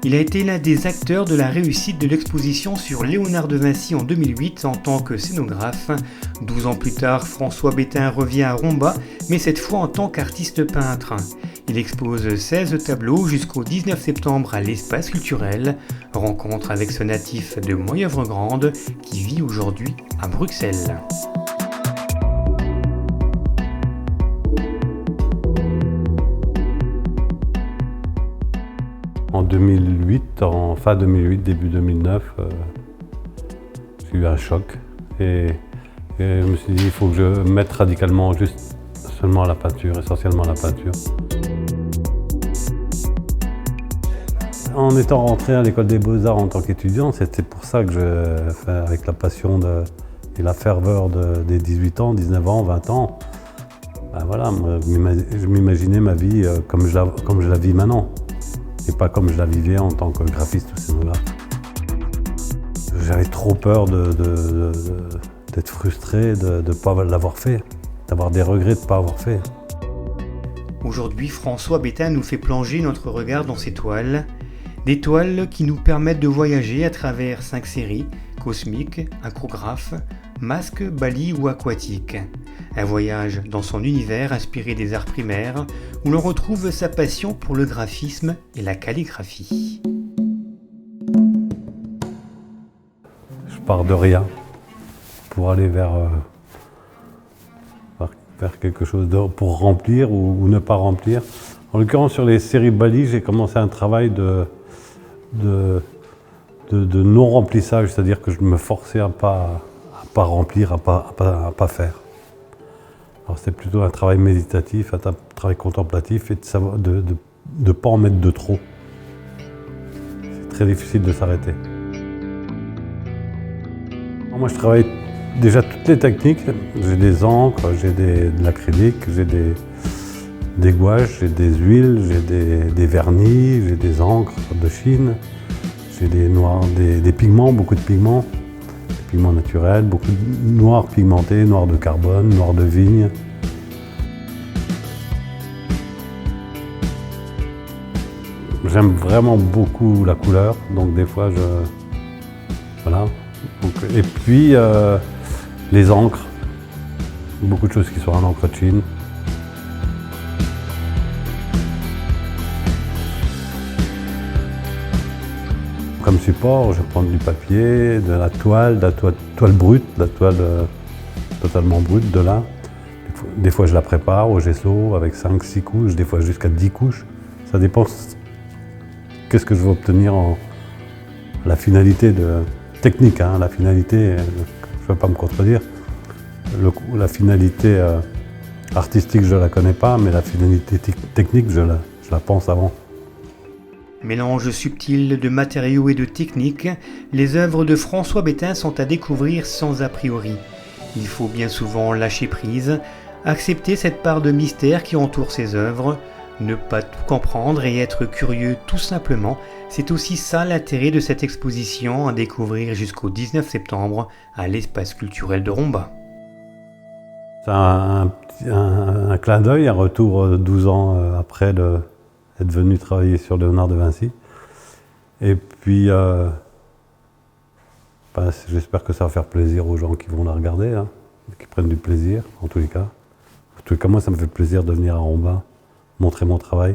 Il a été l'un des acteurs de la réussite de l'exposition sur Léonard de Vinci en 2008 en tant que scénographe. 12 ans plus tard, François Bétain revient à Romba, mais cette fois en tant qu'artiste peintre. Il expose 16 tableaux jusqu'au 19 septembre à l'Espace culturel. Rencontre avec ce natif de Moyeuvre-Grande qui vit aujourd'hui à Bruxelles. En 2008, en fin 2008, début 2009, j'ai eu un choc et je me suis dit il faut que je mette radicalement juste seulement à la peinture, essentiellement à la peinture. En étant rentré à l'école des Beaux-Arts en tant qu'étudiant, c'était pour ça que je fais avec la passion et la ferveur des 18 ans, 19 ans, 20 ans. Ben voilà, je m'imaginais ma vie comme je la vis maintenant. Et pas comme je la vivais en tant que graphiste ou scénographe. J'avais trop peur d'être frustré, de ne pas l'avoir fait, d'avoir des regrets de ne pas avoir fait. Aujourd'hui, François Bétain nous fait plonger notre regard dans ses toiles. Des toiles qui nous permettent de voyager à travers 5 séries, cosmiques, acrographes, masques, bali ou aquatiques. Un voyage dans son univers inspiré des arts primaires, où l'on retrouve sa passion pour le graphisme et la calligraphie. Je pars de rien pour aller vers quelque chose pour remplir ou ne pas remplir. En l'occurrence, sur les séries Bali, j'ai commencé un travail de non-remplissage, c'est-à-dire que je me forçais à pas remplir, à pas faire. Alors c'était plutôt un travail méditatif, un travail contemplatif et de ne pas en mettre de trop. C'est très difficile de s'arrêter. Moi je travaille déjà toutes les techniques. J'ai des encres, j'ai de l'acrylique, j'ai des gouaches, j'ai des huiles, j'ai des vernis, j'ai des encres de Chine, j'ai des noirs, des pigments, beaucoup de pigments. Pigments naturels, beaucoup de noirs pigmentés, noirs de carbone, noirs de vigne. J'aime vraiment beaucoup la couleur, donc des fois voilà. Et puis les encres, beaucoup de choses qui sont en encre de Chine. Comme support, je vais prendre du papier, de la toile brute, la toile totalement brute de lin. Des fois je la prépare au gesso avec 5-6 couches, des fois jusqu'à 10 couches. Ça dépend qu'est-ce que je veux obtenir la finalité technique, hein, la finalité, je ne veux pas me contredire. La finalité artistique je ne la connais pas, mais la finalité technique je la pense avant. Mélange subtil de matériaux et de techniques, les œuvres de François Bétain sont à découvrir sans a priori. Il faut bien souvent lâcher prise, accepter cette part de mystère qui entoure ses œuvres, ne pas tout comprendre et être curieux tout simplement, c'est aussi ça l'intérêt de cette exposition à découvrir jusqu'au 19 septembre à l'Espace culturel de Romba. C'est un clin d'œil, un retour 12 ans après être venu travailler sur Léonard de Vinci. Et puis, j'espère que ça va faire plaisir aux gens qui vont la regarder, hein, qui prennent du plaisir, en tous les cas. En tous les cas, moi, ça me fait plaisir de venir à Romba, montrer mon travail.